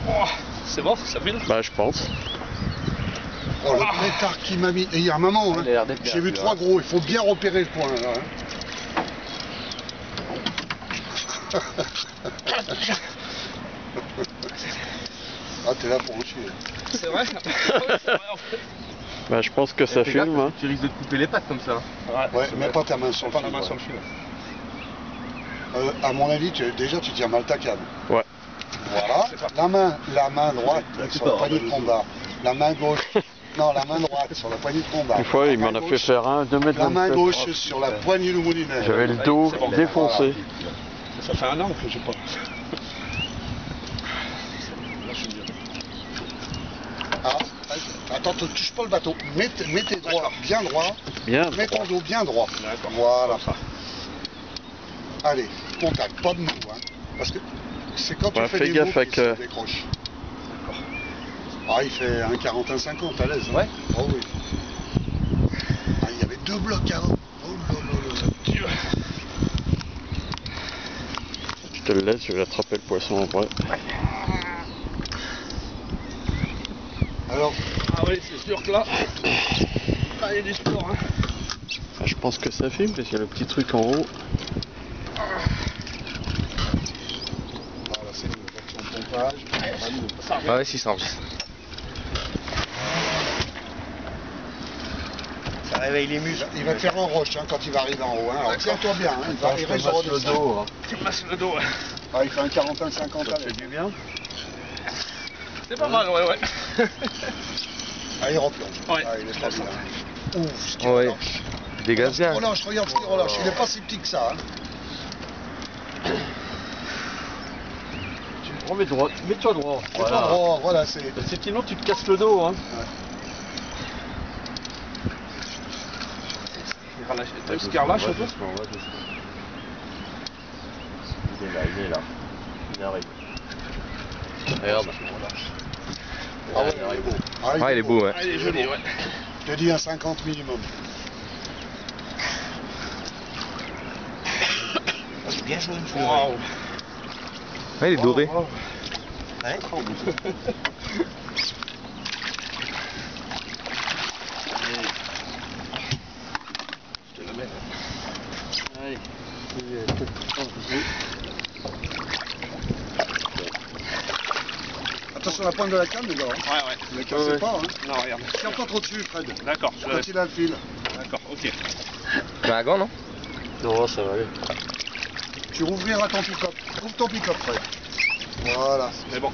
Oh, c'est bon, ça brûle? Bah je pense. Oh, le pétard qui m'a mis. Et il y a un moment, hein, j'ai vu 3 gros, il faut bien repérer le point là. Hein. Ah, t'es là pour en chier. C'est vrai? En fait. Bah je pense que ça fume. Hein. Tu risques de te couper les pattes comme ça. Ouais, mets pas ta main sur le fil. Pas la main sur le fil. À mon avis, déjà tu tiens mal ta canne. Ouais. Voilà. La main droite sur la poignée de combat. La main gauche. Non, la main droite sur la poignée de combat. Une fois, il m'en a fait faire un, 2 mètres. La main gauche sur la poignée de moulinet. J'avais le dos défoncé. Ça fait 1 an que j'ai pas. Ah, attends, ne touche pas le bateau. Mets tes doigts bien droits. Mets ton dos bien droit. Voilà. Allez, contact, pas de mou. Hein, parce que c'est quand tu fais des mots que ça décroche. Ah, il fait 1,40, 1,50 à l'aise. Hein. Ouais. Oh oui. Ah, il y avait 2 blocs avant. Oh là là là. Je te le laisse, je vais attraper le poisson après. Alors. Ah oui, c'est sûr que là, il y a du sport. Hein. Ah, je pense que ça fume parce qu'il y a le petit truc en haut. Ah là, c'est une version pompage. Ah ouais, si ça enregistre. Ça réveille les muscles. Il va te faire un roche hein, quand il va arriver en haut. Hein. Alors tiens-toi bien, hein. Il risque de redescendre. Hein. Tu me masses le dos. Ouais. Ah, il fait 1,40, 1,50 à l'aise. du bien. C'est pas mal, ouais. Ah, il replonge. Ouais. Ah, il est pas bien. Ouf, ce qu'il Ouais. relâche. Des gaz bien. Relâche, regarde ce qu'il relâche. Il n'est pas si petit que ça. Hein. Tu te remets droit, mets-toi droit. Voilà. Droit, voilà, c'est. Parce que sinon tu te casses le dos. Hein. Ouais. T'as eu ce qu'il relâche un peu? Il est là. Il arrive. Regarde. Ah ouais, il est beau. Ah, il est beau, ouais. Ah, il est joli, ouais. Je te dis un 50 minimum. C'est bien jaune. Waouh. Ouais, il est doré. Wow. Ouais. Je te le mets. Allez. Attention à la pointe de la canne, les gars. Hein. Ouais. Ne cassez pas. Hein. Non, regarde. Tiens pas trop dessus, Fred. D'accord, Quand il a le fil. D'accord, ok. Tu as un gant, non? Non, ça va aller. Tu rouvriras ton pick-up. Ouvre ton pick-up, Fred. Voilà. Mais bon.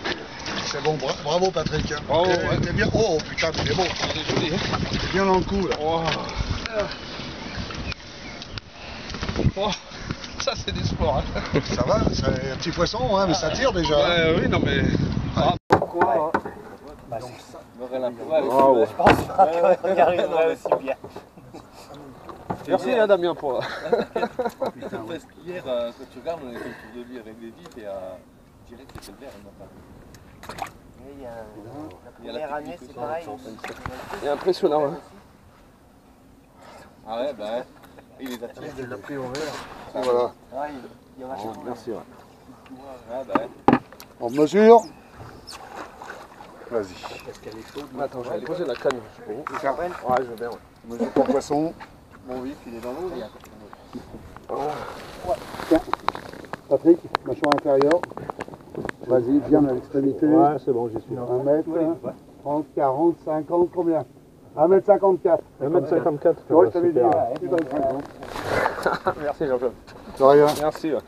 C'est bon, bravo Patrick. Hein. Oh, ouais. T'es bien. Oh putain, il est bon. Il est joli, hein. T'es bien dans le coup là. Oh. Oh. Ça, c'est du sport. Hein. Ça va, c'est un petit poisson, hein, mais ça tire déjà. Ouais, oui, non, mais. Ah. Quoi bah, c'est ça. Je pense qu'il arriverait aussi bien. Merci Damien pour la. Oh, putain, ouais. Parce qu'hier, quand tu regardes, on était autour de lui avec des vitres et direct c'était le vert. Oui, la première année, c'est pareil. C'est impressionnant. Hein. Ah ouais, bah ouais. Il les a tirés. Il l'a pris au vert. Voilà. Ouais, il y en a Oh, merci. Ouais. Ah bah ouais. On mesure. Vas-y. Parce qu'elle est chaude. Attends, je vais poser la canne. Tu rappelles? Ouais, je veux bien. Ouais. Mesure ton poisson. Bon, oui, il est dans l'eau. Tiens. Patrick, mâchoire inférieure. Vas-y, viens à l'extrémité. Ouais, c'est bon, j'y suis. 1 mètre, 30, 40, 50, combien? 1m54. 1m54. Ouais, je t'avais dit. Tu donnes 50. Merci Jean-Claude. De rien. Merci. Ouais.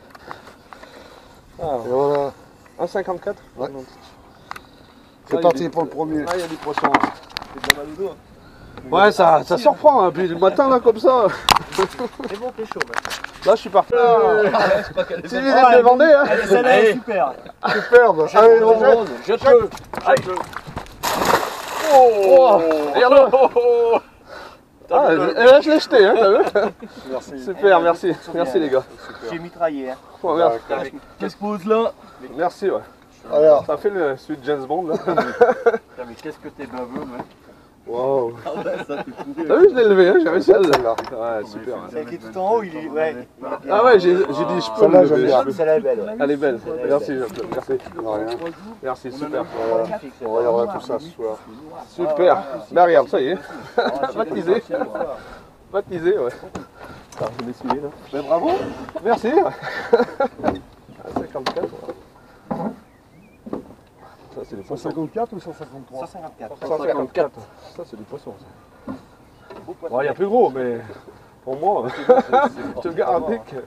Et voilà. 1,54. Ouais. C'est parti pour le premier. Ah, il y a du poisson. C'est de la mal au dos. Ouais, ça surprend. Hein. Puis le matin, là, comme ça. C'est bon, t'es chaud. Là, je suis parti. C'est lui Ah, de Vendée. Hein. Allez, celle-là est super. Superbe. Allez, on jette. Jette-le. Jette-le. Oh, regarde-le. Ah, je l'ai jeté, hein, t'as vu? Merci. Super, merci. Merci les gars. J'ai mitraillé. Hein. Oh, merci. Qu'est-ce pose là? Merci, ouais. Alors. Ça fait le suite James Bond, là. Putain, mais qu'est-ce que t'es baveux, ouais. Waouh. Ah ouais, ça t'es pourri. T'as vu, je l'ai levé, hein, j'ai réussi à le lever. Ouais, super. Celle qui est tout en haut, il est. Ouais. Ah ouais, j'ai dit, je peux le lever. Celle-là est belle. Ouais. Elle est belle. Merci, merci. Rien. Merci, super. On regardera tout ça ce soir. Super. Mais regarde, ça y est. Baptisé. Baptisé, ouais. Alors, je vais m'essuyer là. Mais bravo. Merci. 54. Ça, c'est des poissons. 154 ou 153? 154. 154. Ça, c'est du poisson. Il y a plus gros, mais pour moi, je te garantis que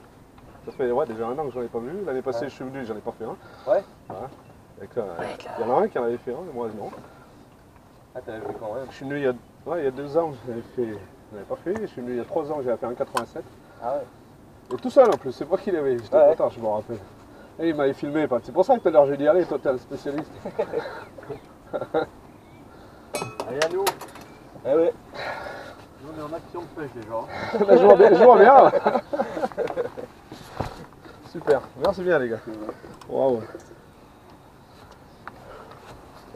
ça fait déjà 1 an que j'en ai pas vu. L'année passée, je suis venu, j'en ai pas fait un. Ouais. Il y en a un qui en avait fait un, et moi non. Ah, t'avais fait quand même? Je suis venu il y a 2 ans, je l'avais pas fait. Je suis venu il y a 3 ans, j'avais fait un 87. Ah ouais. Et tout seul en plus, c'est moi qui l'avais. J'étais content, je me rappelle. Et il m'avait filmé, c'est pour ça que tout à l'heure j'ai dit allez, toi t'es le spécialiste. Allez, à nous. Eh ouais. Nous, on est en action de pêche déjà. Bah, je vois bien. Super, merci bien les gars. Waouh.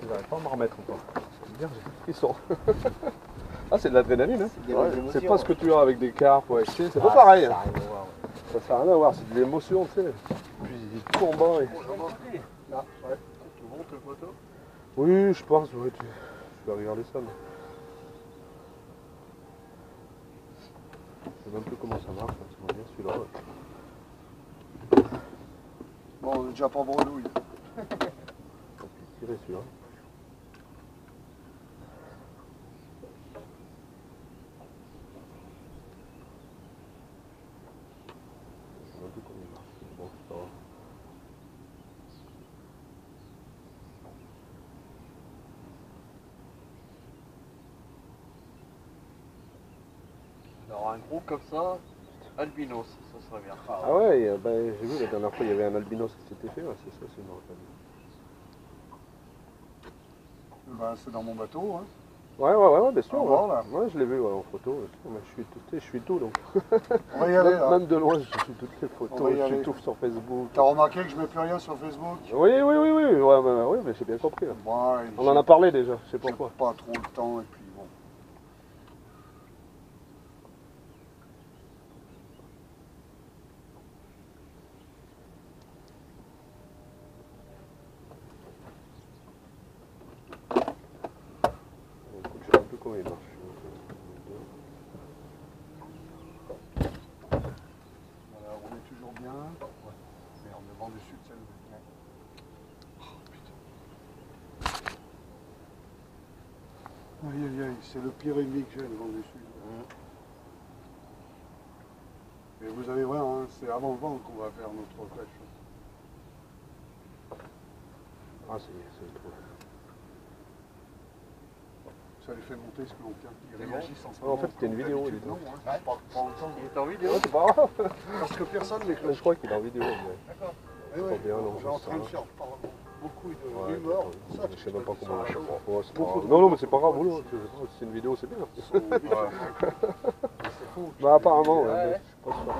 J'arrive pas à m'en remettre encore. Bien, j'ai des frissons. Ah, c'est de l'adrénaline, hein. C'est pas ce que tu as avec des carpes, ouais. C'est pas pareil. Hein. Ça sert à rien à voir, c'est de l'émotion, tu sais. Puis combat. Et... Là, ouais. Tu montes le photo? Oui, je pense, ouais, je vais regarder ça. Mais... je sais même plus comment ça marche, c'est bien celui-là. Ouais. Bon, on est déjà pas bredouille. On peut tirer celui-là. Je sais même plus comment il marche. Bon, ça va. Alors, un gros comme ça, albinos, ça serait bien. Ah ouais, j'ai vu la dernière fois, il y avait un albinos qui s'était fait, ouais, c'est ça, c'est marrant. Bah, c'est dans mon bateau, hein. Ouais, bien sûr. Ah, voilà. Ouais, je l'ai vu en photo. Mais je suis tout donc. On va y aller, là. Même de loin, je suis toutes les On photos, va y je suis aller. tout sur Facebook. T'as remarqué que je mets plus rien sur Facebook? Oui, ouais, mais j'ai bien compris. Là. Ouais, On en a parlé déjà, je sais j'ai pourquoi. pas trop le temps et puis bon. Écoute, je sais un peu comment il marche. Voilà, on est toujours bien. Ouais. Merde, le vent du sud, c'est le... Oh putain. Aïe aïe aïe, c'est le pire ennemi que j'ai, le vent du sud. Et vous allez voir, hein, c'est avant le vent qu'on va faire notre pêche. Ah, c'est trop. Ça les fait monter ce que l'on tient. Ils bon. réagissent en ce En moment. fait, c'était une vidéo, il est Non, dedans. hein. Pas autant. Il est en vidéo? Ouais, c'est pas grave. Parce que personne n'est Je crois qu'il est en vidéo. Mais... D'accord. Eh ouais, bien, non, on est en je train de sais faire beaucoup de Ouais, rumeurs. je sais même pas comment ça, ouais, c'est pas grave. Non, mais c'est pas grave, boulot. C'est une vidéo, c'est bien. C'est fou. Bah, apparemment, Ouais. mais je suis pas sûr.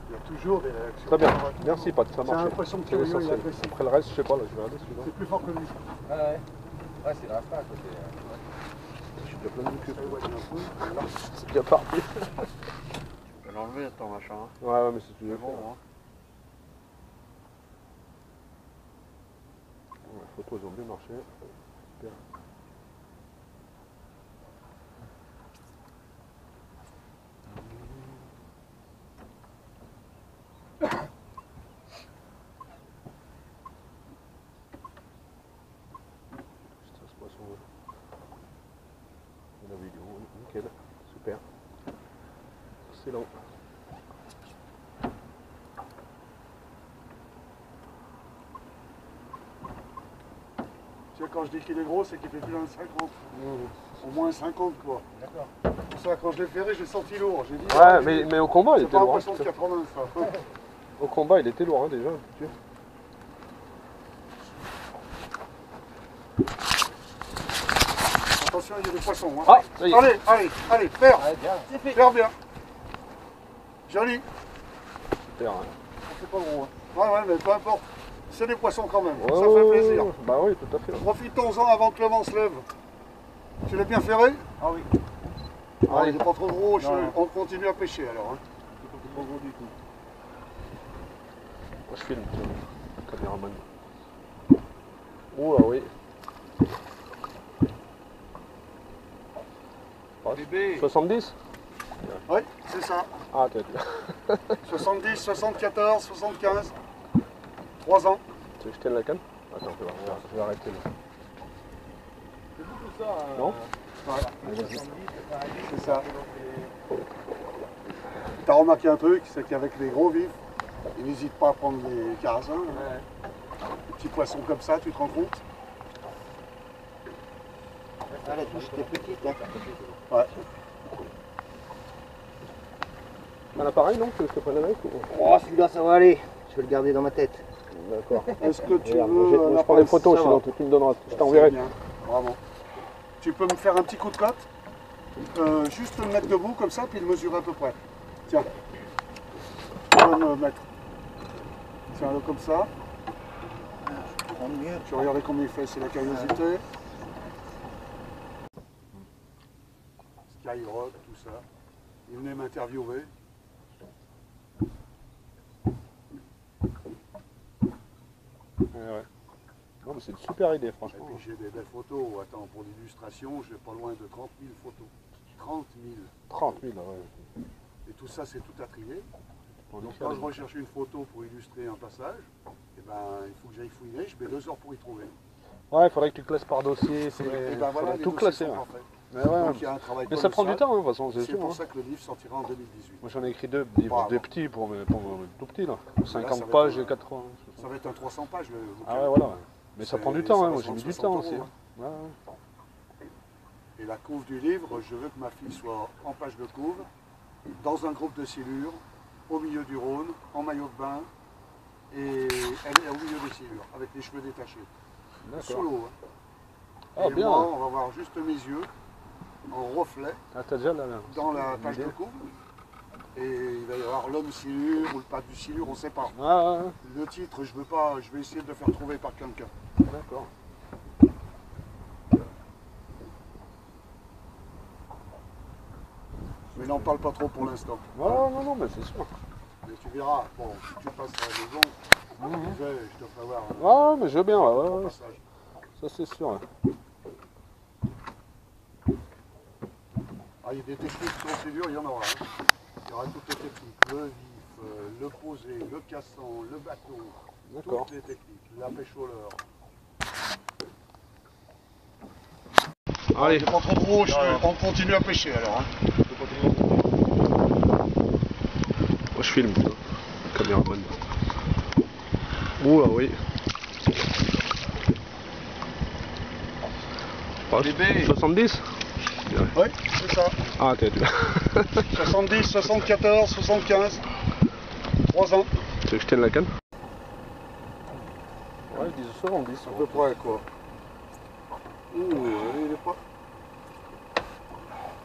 Il y a toujours des réactions. Très bien, merci Pat, ça J'ai marche. l'impression que Théo, il apprécie. Après le reste, je sais pas, là, je vais regarder celui-là. C'est plus fort que lui. Ouais, ouais, c'est la fin à côté. Je suis déjà plein de cul. Ça éloigne un peu. Là, C'est bien parti. Tu peux l'enlever ton machin. Hein. Ouais, mais c'est tu veux C'est bon, faire. hein. Les photos, ils ont bien marché. Super. Putain, ce poisson. La vidéo, nickel. Super. Excellent. tu sais, quand je dis qu'il est gros, c'est qu'il fait plus d'un 50. Au moins 50, quoi. D'accord. Pour ça, quand je l'ai ferré, j'ai senti lourd. J'ai dit, Ouais, mais au combat, il c'est était pas un lourd. poisson de 80, ça. Au combat, il était lourd, hein, déjà. Tu vois. Attention, il y a des poissons. Hein. Ah, ça y est. Allez, perds. Ouais, bien. C'est fait. Perds bien. Joli. Super, hein. C'est pas gros. Hein. Ouais, mais peu importe. C'est des poissons quand même. Ouais, Ça fait plaisir. Bah oui, tout à fait. Profitons-en avant que le vent se lève. Tu l'as bien ferré? Ah oui. Ah, il n'est pas trop gros, on continue à pêcher alors. Hein. C'est pas gros du tout. Moi je filme, le caméraman. Oh ah oui. Bébé. 70? Oui, c'est ça. Ah t'as 70, 74, 75. 3 ans. Tu veux que je tienne la canne? Attends, je vais arrêter là. C'est beaucoup ça. Non? Ouais. C'est ça. T'as remarqué un truc, c'est qu'avec les gros vifs, ils n'hésitent pas à prendre les carassins. Ouais. Les petits poissons comme ça, tu te rends compte? Ah, la touche était petite. Hein. Ouais. Un appareil non? Tu veux que je te prenne avec ou... Oh, celui-là, ça va aller. Je vais le garder dans ma tête. D'accord. Est-ce que tu Regarde, veux... je prends des photos sinon tu me donneras. Je t'enverrai. C'est bien, vraiment. Tu peux me faire un petit coup de cote? Juste le mettre debout comme ça, puis le mesurer à peu près. Tiens. Tu peux me mettre. Tiens-le comme ça. Mieux. Tu regardes combien il fait, c'est la curiosité. Skyrock, tout ça. Il venait m'interviewer. Ouais. Non, mais c'est une super idée, Et franchement. puis j'ai des belles photos. Attends, pour l'illustration, j'ai pas loin de 30 000 photos. 30 000. 30 000, ouais. Et tout ça, c'est tout à trier. On Donc y quand fait, je recherche une photo pour illustrer un passage, eh ben, il faut que j'aille fouiner. Je mets 2 heures pour y trouver. Ouais, il faudrait que tu classes par dossier. Et ben voilà, les tout dossiers classer. sont Ouais. pas faits. Ouais, ouais. Donc il y a un travail Mais ça prend du colossal. temps, hein, de toute façon, c'est C'est sûr. pour Hein. ça que le livre sortira en 2018. Moi j'en ai écrit 2 livres, Bravo. des petits pour le tout petit là. ça 50 va pages être, et 80. Ça va être un 300 pages le bouquin. Ah ouais, voilà. Mais ça C'est- prend du temps, ça hein. va Moi se j'ai mis vendre du temps 60 aussi. €, Ouais, ouais. Et la couve du livre, je veux que ma fille soit en page de couve, dans un groupe de silures, au milieu du Rhône, en maillot de bain, et elle est au milieu des silures, avec les cheveux détachés. D'accord. Solo. Hein. Ah Et bien. moi, on va voir juste mes yeux, en reflet, Ah t'as déjà là. dans la page de couve. Et il va y avoir l'homme silure ou le pas du silure, on ne sait pas. Ah ouais, Le titre, je veux pas, je vais essayer de le faire trouver par quelqu'un. d'accord. Mais n'en parle pas trop pour l'instant. Non, mais c'est sûr. Mais tu verras, bon, si tu passes à la maison, je te ferai voir Ah mais je veux bien, un ouais. passage. Ça c'est sûr. Ouais. Ah, il y a des techniques sur silure, il y en aura. Hein. Il y aura toutes les techniques, le vif, le posé, le cassant, le bateau, D'accord. toutes les techniques, la pêche au leurre. Allez. C'est pas trop gros, on continue à pêcher alors. Hein. Moi je filme, caméraman. Oh ah oui. Bébé. 70? Oui, c'est ça. Ah t'es 70, 74, 75. 3 ans. Tu veux que je tienne la canne? Ouais, ils disent 70. À peu près quoi. Il est pas.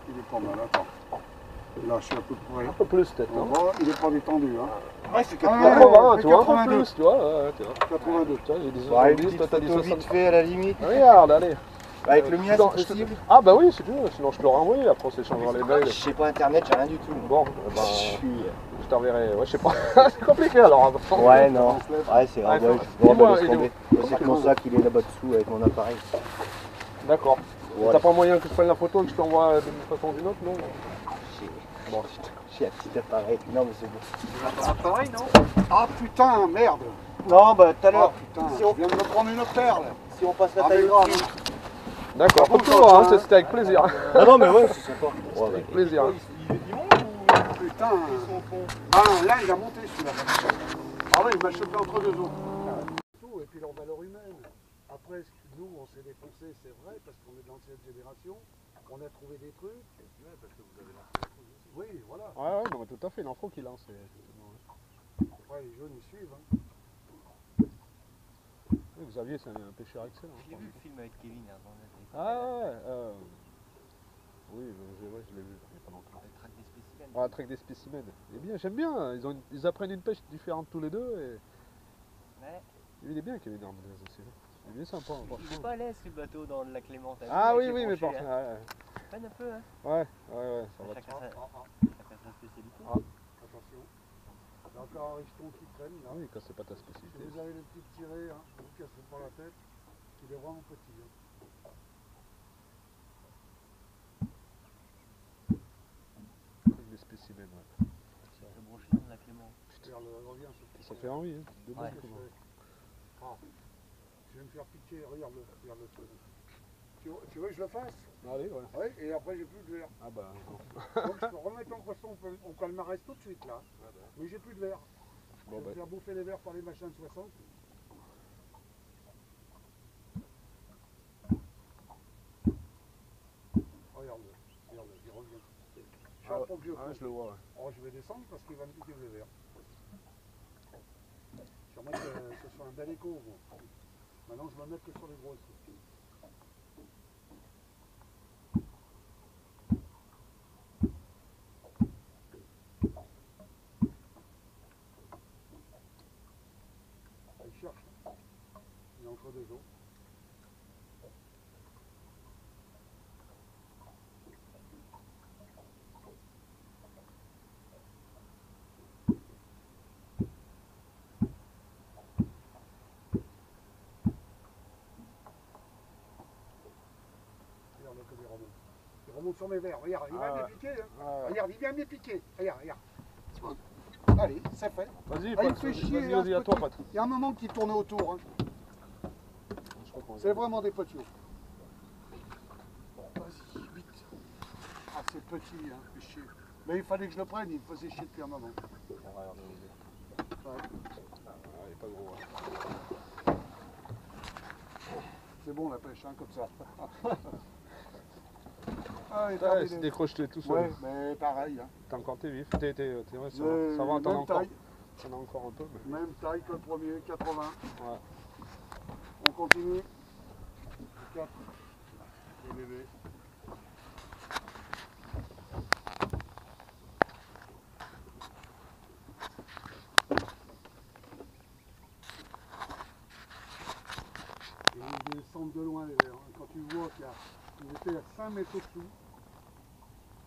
Il est pas mal, attends. Là, je suis à peu près. Un peu plus peut-être, On non? voit, il est pas détendu. Hein. Ouais, c'est 80, tu vois, un peu 82. plus, tu vois, tu vois. 82. Tu vois, j'ai dit Ouais, une 70, petite toi t'as dit photo 60. vite fait à la limite. Regarde, allez. Avec le mien, Non, c'est possible. Ah bah oui, si tu veux, sinon je te l'aurai envoyé, après on s'échangera les mails. Je sais pas internet, j'ai rien du tout. Bon, Je suis... je t'enverrai, ouais, je sais pas, c'est compliqué alors. Ouais, non. Ouais, c'est grave. Ouais, Ouais, dis-moi, bon, laisse il est tomber. C'est mon sac, il est là-bas dessous avec mon appareil. D'accord. Voilà. T'as pas moyen que je prenne la photo et que je t'envoie d'une façon ou d'une autre, non? Bon, J'ai un petit appareil. Non, mais c'est bon. Un appareil, non? Ah putain, merde. Non, bah tout à Ah l'heure, putain, si je on, viens de me prendre une perle. si on passe la Ah mais taille grave. au-dessus. d'accord, bon, comme toujours, ça, hein, c'était avec plaisir. Ah non, mais ouais, c'est sympa. Ouais, Avec plaisir. Putain. Ah là, il a monté celui-là. Ah oui, il m'a chopé entre deux eaux. Et puis leur valeur humaine. Après, nous, on s'est défoncé, c'est vrai, parce qu'on est de l'ancienne génération. On a trouvé des trucs. Parce que vous avez lancé des trucs aussi. Oui, voilà. Ouais, non, mais tout à fait, il en faut qu'il lance. Après, les jeunes, ils suivent. Hein. Xavier, c'est un pêcheur excellent. J'ai vu le film avec Kevin avant. Ah ouais, oui, je l'ai vu il y a pas longtemps. La traque des spécimens. Ah, Trek des spécimens. Eh bien, j'aime bien, ils apprennent une pêche différente tous les deux et Ouais. il est bien Kevin Hernandez aussi. Il est sympa, Il est franchement. pas à l'aise ce bateau dans le lac Léman. t'as vu, Ah avec oui, les oui, mais branchées, par là. contre. Peine un peu, hein. Ouais, ça va. Chacun sa spécialité. Attention. Il y a encore un riston qui traîne là. Ah oui, quand c'est pas ta Si spécialité. vous avez les petites tirées, hein, ne vous cassez pas la tête. Il est vraiment petit. Hein. Avec des spécimens, ouais. Le brochillon de lac Léman. Regarde, reviens, Ça fait envie, hein. De Ouais. je vais me faire piquer, regarde-le, regarde-le. Tu veux que je le fasse? Allez, ouais. Oui, et après j'ai plus de verre. Ah bah, non. Donc je peux remettre en poisson au palmarès tout de suite là. Mais j'ai plus de verre. Bon, Je vais me faire bouffer les verres par les machins de 60. Regarde-le, regarde-le, il revient. Je Ah, pour que je je le vois, ouais. Oh, je vais descendre parce qu'il va me piquer le verre. J'aimerais que ce soit un bel écho. Bon. Maintenant, je me mets que sur les grosses. Il cherche. Il est entre deux eaux. Regarde comme il remonte. Il remonte sur mes verres. Regarde, il va me piquer. Hein. Regarde, il vient me piquer. Regarde, regarde. Allez, c'est fait. Vas-y, Ah, il Pat, fait chier. vas-y, là, vas-y, ce à toi, petit. Pat. Il y a un moment qui tournait autour. Hein. C'est vraiment des petits. Vas-y, vite. Ah, c'est petit, hein, fait chier. Mais il fallait que je le prenne, il me faisait chier depuis un moment. Ouais. Il est pas gros, hein. C'est bon la pêche, hein, comme ça. Ah, il est Ouais, terminé. c'est décroché tout seul. Ouais, mais pareil. Hein. T'as encore tes vifs, ouais, ça va, Même t'en as encore. taille. T'en as encore un peu, mais... Même taille que le premier, 80. Ouais. On continue. 4. Le bébé. Et ils descendent de loin les verres. Hein. Quand tu vois qu'il était à 5 mètres au-dessous,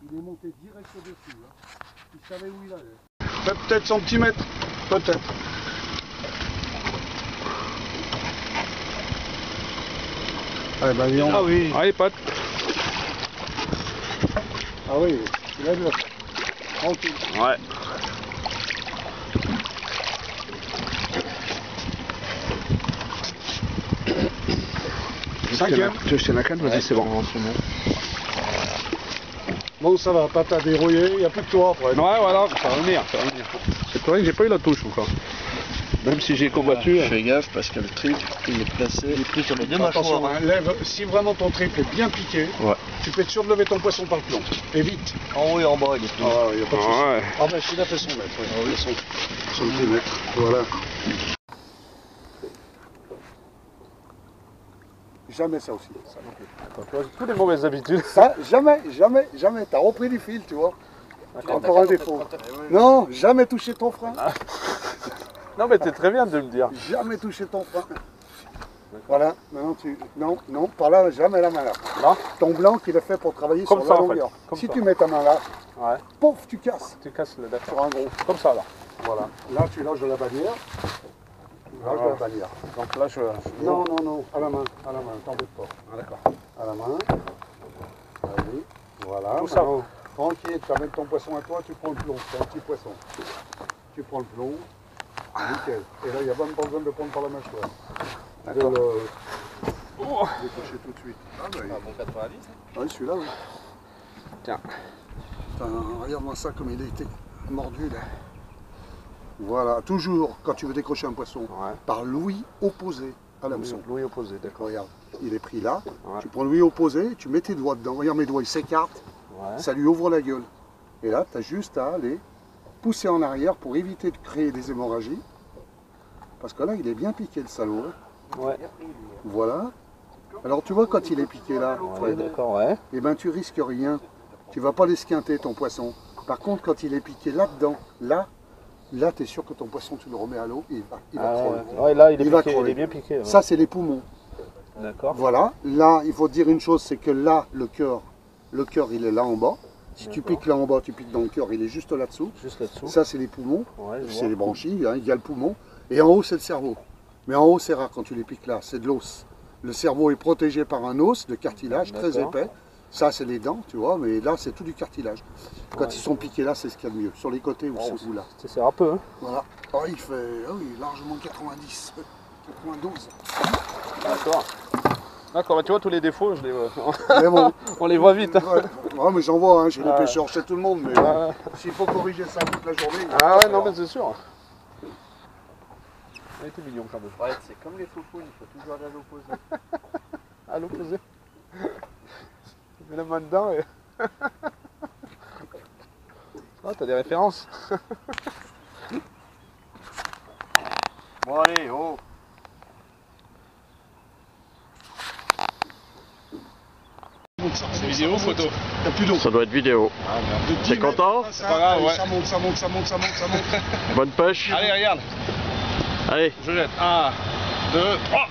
il est monté direct au-dessus. Hein. Il savait où il allait. Peut-être centimètres, peut-être. Ah ben viens. Ah oui. Allez, Pat. Ah oui, il a de la... Tranquille. Ouais. Cinquième. Tu veux jeter la canne? Vas-y, c'est bon. Bon, ça va, pas t'as dérouillé, il n'y a plus que toi après. Ouais, voilà, ça va venir, ça va venir. C'est vrai que j'ai pas eu la touche encore. Même si j'ai combattu. Fais gaffe parce que le truc, il est placé. Il est pris sur les deux Attention, mâchoires. hein, lève, si vraiment ton triple est bien piqué, Ouais. tu peux être sûr de lever ton poisson par le plomb. Et vite. En haut et en bas, il est pris. Ah, il n'y a pas de souci. Ouais. Ah ben, il a fait son mètre, oui. Son petit mètre, voilà. Jamais ça aussi. Ça non plus. Attends, tu vois, j'ai toutes les mauvaises habitudes. Ça, jamais, jamais, jamais. T'as repris du fil, tu vois. Encore un défaut. Non, jamais toucher ton frein. Non, mais t'es très bien de me dire. Jamais toucher ton frein. Voilà, maintenant tu... Non, non, par là, jamais la main là. Là. Ton blanc qu'il est fait pour travailler Comme sur ça, la en fait. longueur. Comme Si ça. tu mets ta main là, Ouais. pouf, tu casses Tu casses le d'accord. sur un gros. Comme ça, là. Voilà. Là, tu lâches de la bannière. Tu lâches de la bannière. Donc là, je... Non, non, non, à la main, t'embête pas. Ah, d'accord. À la main. Allez, voilà. Tout ça. Maintenant, tranquille, tu amènes ton poisson à toi, tu prends le plomb. C'est un petit poisson. Tu prends le plomb. Nickel. Et là, il n'y a même pas besoin de prendre par la mâchoire. De le décocher tout de suite. Ah, bah, bon 90. oui, celui-là, oui. Tiens. Putain, regarde-moi ça comme il a été mordu là. Voilà, toujours quand tu veux décrocher un poisson, Ouais. par l'ouïe opposé à l'hameçon. Louis opposé, d'accord. Regarde, il est pris là, Ouais. tu prends l'ouïe opposé, tu mets tes doigts dedans, regarde mes doigts, ils s'écartent, Ouais. ça lui ouvre la gueule. Et là, tu as juste à aller pousser en arrière pour éviter de créer des hémorragies. Parce que là, il est bien piqué le salaud. Ouais. Voilà. Alors tu vois quand il est piqué là, Ouais, d'accord, ouais. eh ben tu risques rien. Tu vas pas l'esquinter ton poisson. Par contre, quand il est piqué là-dedans, là tu es sûr que ton poisson, tu le remets à l'eau et il va Ah, crever. ouais. Ouais, là, il est, Il va piqué, il crever. est bien piqué. Ouais. Ça, c'est les poumons. D'accord. Voilà. Là, il faut dire une chose, c'est que là, le cœur, il est là en bas. Si tu piques là en bas, tu piques dans le cœur, il est juste là-dessous. Juste là-dessous. Ça, c'est les poumons, Ouais, je c'est vois. les branchies, hein, il y a le poumon. Et en haut, c'est le cerveau. Mais en haut, c'est rare quand tu les piques là, c'est de l'os. Le cerveau est protégé par un os de cartilage très D'accord. épais. Ça, c'est les dents, tu vois, mais là, c'est tout du cartilage. Quand ils sont piqués là, c'est ce qu'il y a de mieux. Sur les côtés ou là. C'est un peu, hein. Voilà. Oh, il fait largement 90, 92. D'accord. D'accord, bah, tu vois tous les défauts, je les vois. Mais bon, On les voit vite. Hein. ouais, mais j'en vois, hein, chez les Ouais. pêcheurs, chez tout le monde. Mais Ouais. s'il faut corriger ça toute la journée. Ah ouais, non mais c'est sûr. Il était mignon quand même. Ouais, c'est comme les foufounes, il faut toujours aller à l'opposé. À l'opposé. Tu mets la main dedans et... Ah, t'as des références. Bon allez, oh. C'est vidéo ou photo? T'as plus d'eau. Ça doit être vidéo. T'es content? C'est pas grave, ouais. Ça monte, ça monte, ça monte, ça monte, ça monte. Bonne pêche. Allez, regarde. Allez. Je jette. 1, 2, 3.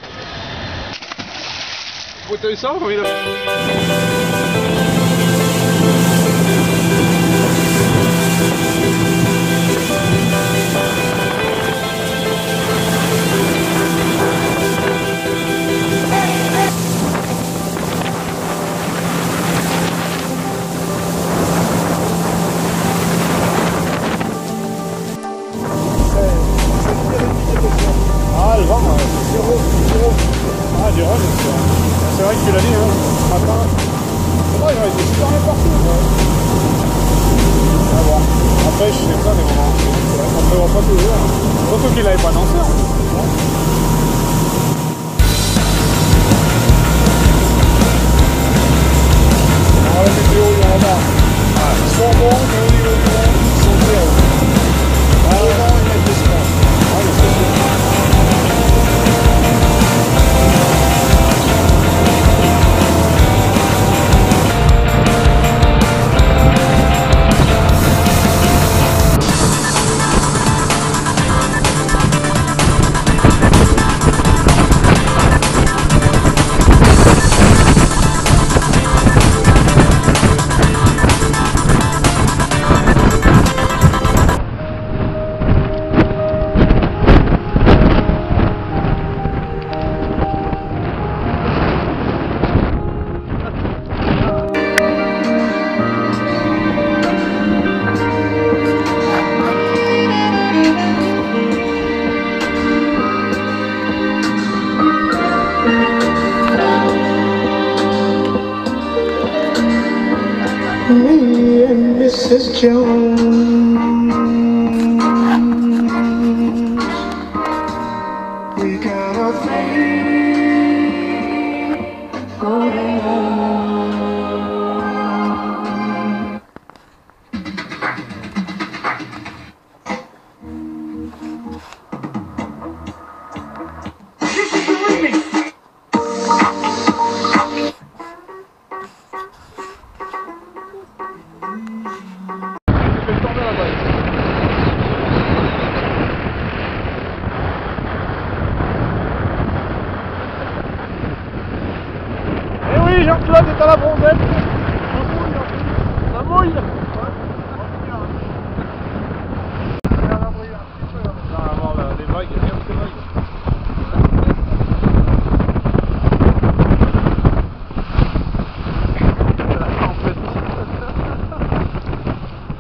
Oh, t'as eu ça? Oui, là. Ah, le vent, c'est zéro. Ah, du rhum, c'est vrai que tu l'as dit, hein, ce matin. C'est vrai, il était super bien partout. À voir. Après, je sais pas, des moments. C'est vrai qu'on ne prévoit pas toujours. Surtout qu'il n'avait pas dansé. Alors, la météo, il y en a. Ils sont bons, mais au niveau du vent, ils sont zéro. Ah, le vent, il y a des spots. Ah, mais c'est sûr. Me and Mrs. Jones, we got a thing going on. This is the remix. Eh oui, Jean-Claude est à la bronzette. Ça mouille. On va voir les vagues, regarde ces vagues.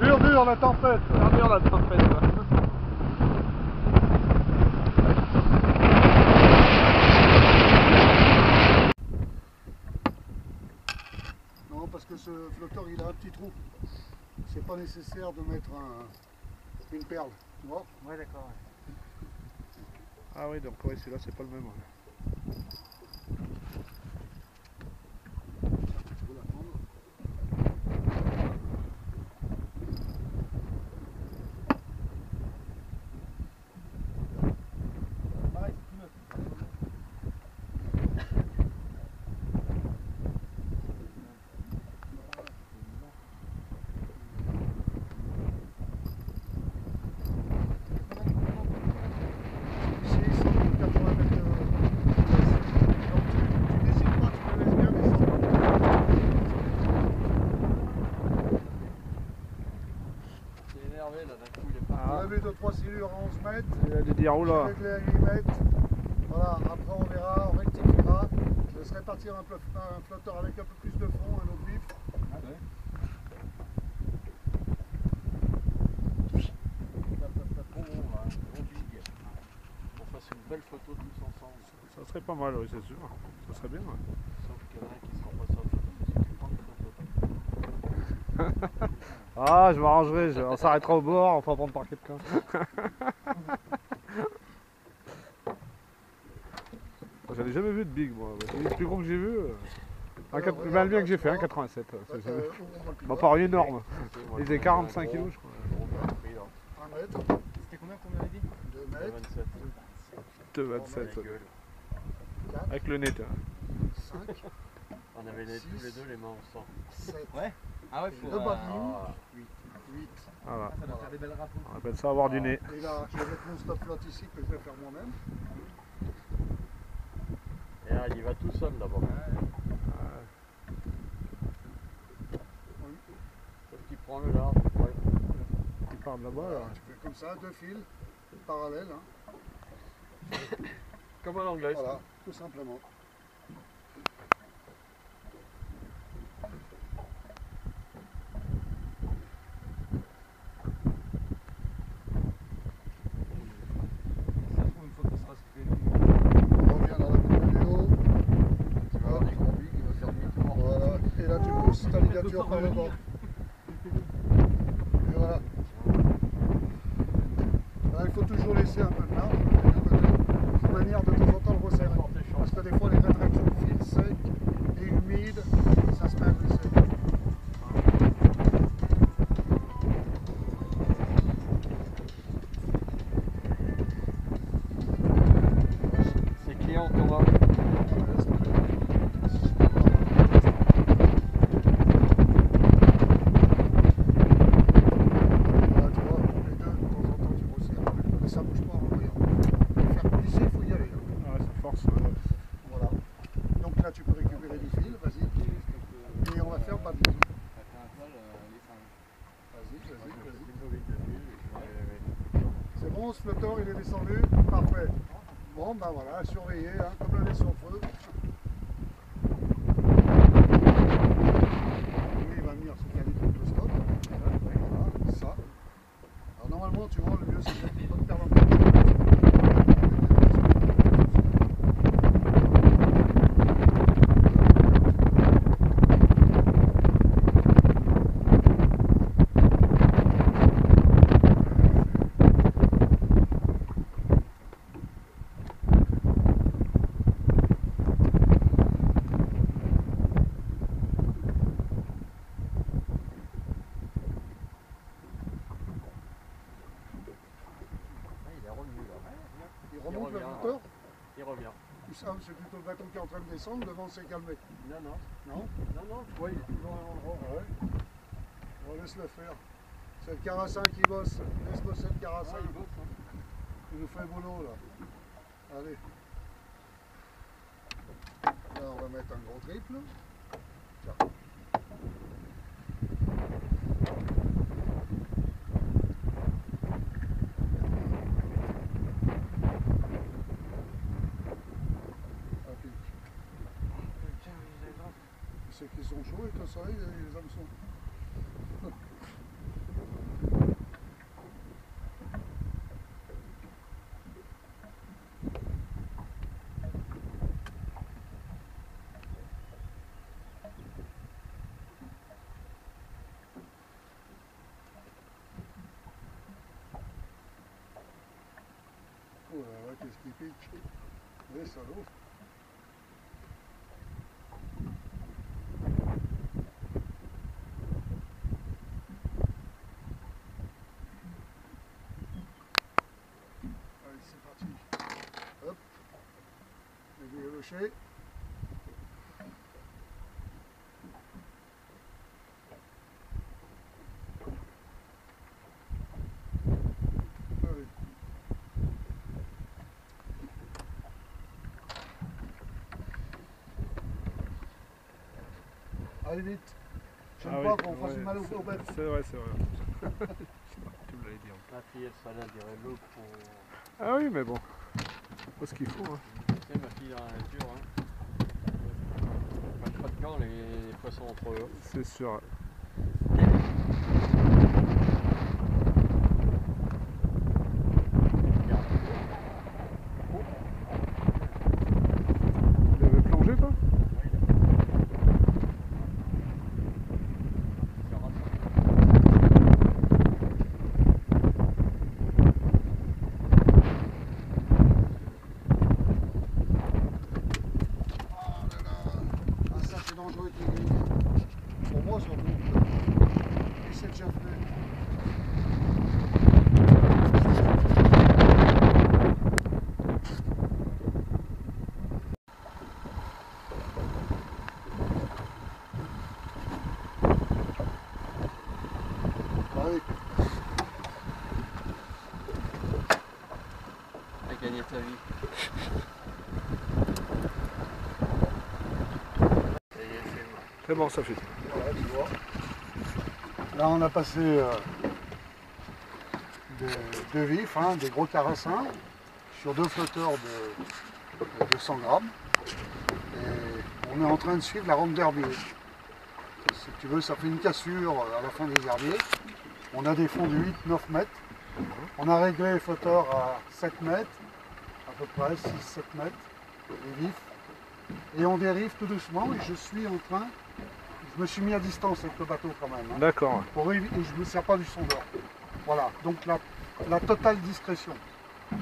Dur la tempête. Dur la tempête. Non, parce que ce flotteur, il a un petit trou. C'est pas nécessaire de mettre une perle, tu vois. Ouais, d'accord. Ah oui, donc ouais, celui-là, c'est pas le même. Ouais. Tu peux la prendre. Pareil, si tu veux. Ici, c'est 80 mètres de vitesse. Donc, 11 mètres. Il a dû dire, oula. Avec les 8 mètres. Voilà, après on verra, on rectifiera. Je laisserai partir un flotteur avec un peu plus de fond, un autre vif. On fasse une belle photo tous ensemble. Ça serait pas mal, oui, c'est sûr. Ça serait bien. Ouais. Sauf qu'il y en a un qui sera pas sur la photo, c'est celui qui prend les photos. Ah, je m'arrangerai, on s'arrêtera au bord, on fera prendre par quelqu'un. J'en ai jamais vu de big, moi. C'est le plus gros que j'ai vu. Le bien que j'ai fait, 1,87. Bon, pas énorme. Il faisait 45 kg, je crois. 1 mètre, C'était combien qu'on avait dit 2 mètres, 2,27. Avec le nez, 5, On avait tous les deux les mains ensemble. 7, Ah ouais, pour... le bas de ligne, 8. Voilà. Ça doit faire des belles rapports. On appelle ça avoir du nez. Et là, je vais mettre mon stop flotte ici que je vais faire moi-même. Et là, il y va tout seul d'abord. Sauf qu'il prend le large. Ouais. Il part de là-bas, là. Tu fais comme ça, 2 fils, parallèles. Hein. Comme en anglais. Voilà, tout simplement. Ça se trouve, une fois qu'on sera spécialisé. On revient dans la même vidéo. Tu vas avoir des combis qui vont faire demi-tour. Voilà, et là tu pousses ta ligature par le bas. Et voilà. Là, il faut toujours laisser un peu de marge, de manière de temps en temps le resserrer. Parce que des fois les rétractions de fil sec et humide, ça se met à glisser. C'est client Thomas. Voilà, tu vois, les deux, de temps en temps tu resserres. Mais ça bouge pas, regarde. Pour faire glisser, il faut y aller. Hein. Ouais, c'est force. Voilà. Donc là tu peux récupérer du fil, vas-y. Et on va faire bas de ligne. C'est bon, ce flotteur il est descendu, parfait. Bon ben voilà, surveillez, hein, comme le lait sur feu. Lui il va venir se caler contre le stop. Voilà, ça. Alors normalement tu vois, le mieux c'est de pas te perdre un peu de temps. Il remonte le flotteur. Il revient. C'est plutôt le bâton qui est en train de descendre, devant c'est calmé. Non, non. Non? Non, non, tu vois, il est toujours à l'endroit. Ouais. On laisse le faire. C'est le carassin qui bosse. Laisse bosser le carassin. Ah, il bosse, hein. Il nous fait le boulot là. Allez. Là on va mettre un gros triple. Tiens. Un pic. C'est qu'ils sont chauds avec le soleil, les hameçons. Oh là là, qu'est-ce qui pique? Les salauds. Allez, c'est parti. Hop. Aiguille gaucher. Allez. Allez vite. J'aime pas qu'on fasse du mal au bête. C'est vrai, c'est vrai. Tu me l'avais dit en plus. Ma fille, elle sera là, elle dirait l'eau pour... Ah oui, mais bon. Faut ce qu'il faut. Hein. Tu sais, ma fille dans la nature, hein. Pas de gants, les poissons entre eux. C'est sûr. Vous avez plongé, toi? Ah, ça c'est dangereux qui grille. Pour moi surtout. Et c'est déjà fait. Allez. T'as gagné ta vie. Ça y est, c'est bon. C'est bon, ça fait. Voilà, tu vois. Là, on a passé de vifs, hein, des gros carassins, sur 2 flotteurs de 100 grammes. Et on est en train de suivre la rampe d'herbier. Si tu veux, ça fait une cassure à la fin des herbiers. On a des fonds de 8-9 mètres. On a réglé les flotteurs à 7 mètres, à peu près 6-7 mètres, les vifs. Et on dérive tout doucement et je suis en train... Je me suis mis à distance avec le bateau quand même. Hein, D'accord. pour éviter, et je ne me sers pas du sondeur. Voilà, donc la totale discrétion. Ouais,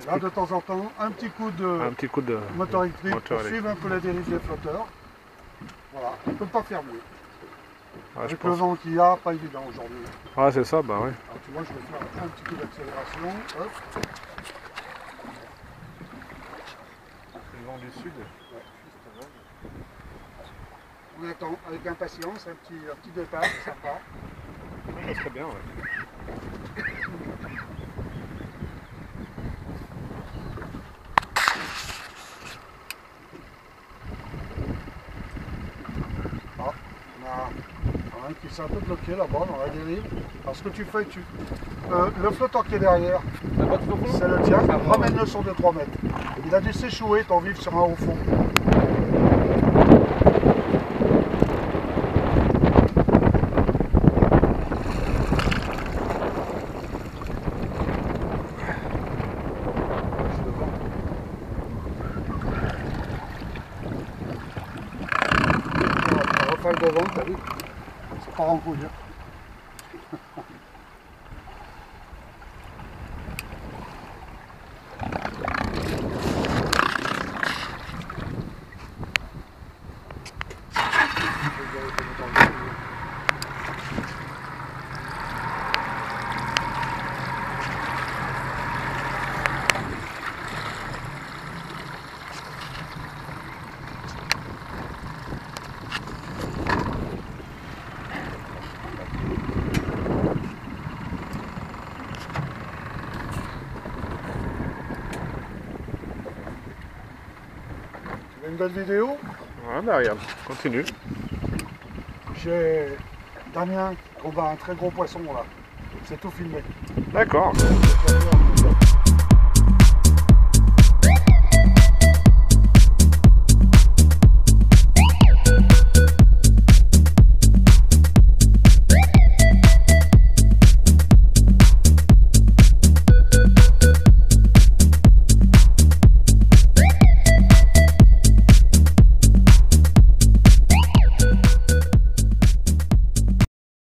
Là, de temps en temps, un petit coup de un petit coup de moteur électrique moteur pour suivre un peu la dérive des flotteurs. Voilà, on ne peut pas faire mieux. Ouais, je Avec le pense. vent qu'il y a, pas évident aujourd'hui. Ah, c'est ça, bah ouais. Alors, tu vois, je vais faire un petit coup d'accélération. Hop. Le vent du sud. On attend avec impatience un petit départ, c'est sympa. Ça serait bien, ouais. Ah, on a un qui s'est un peu bloqué là-bas dans la dérive. Alors ce que tu fais, le flotteur qui est derrière, c'est le tien, ramène-le sur 2-3 mètres. Il a dû s'échouer, t'en vivre sur un haut fond. Rafale de vent, t'as vu? Ça part en couille. Hein. Une belle vidéo. Ouais, bah regarde, continue. J'ai Damien qui combat un très gros poisson là. C'est tout filmé. D'accord. C'est très bien.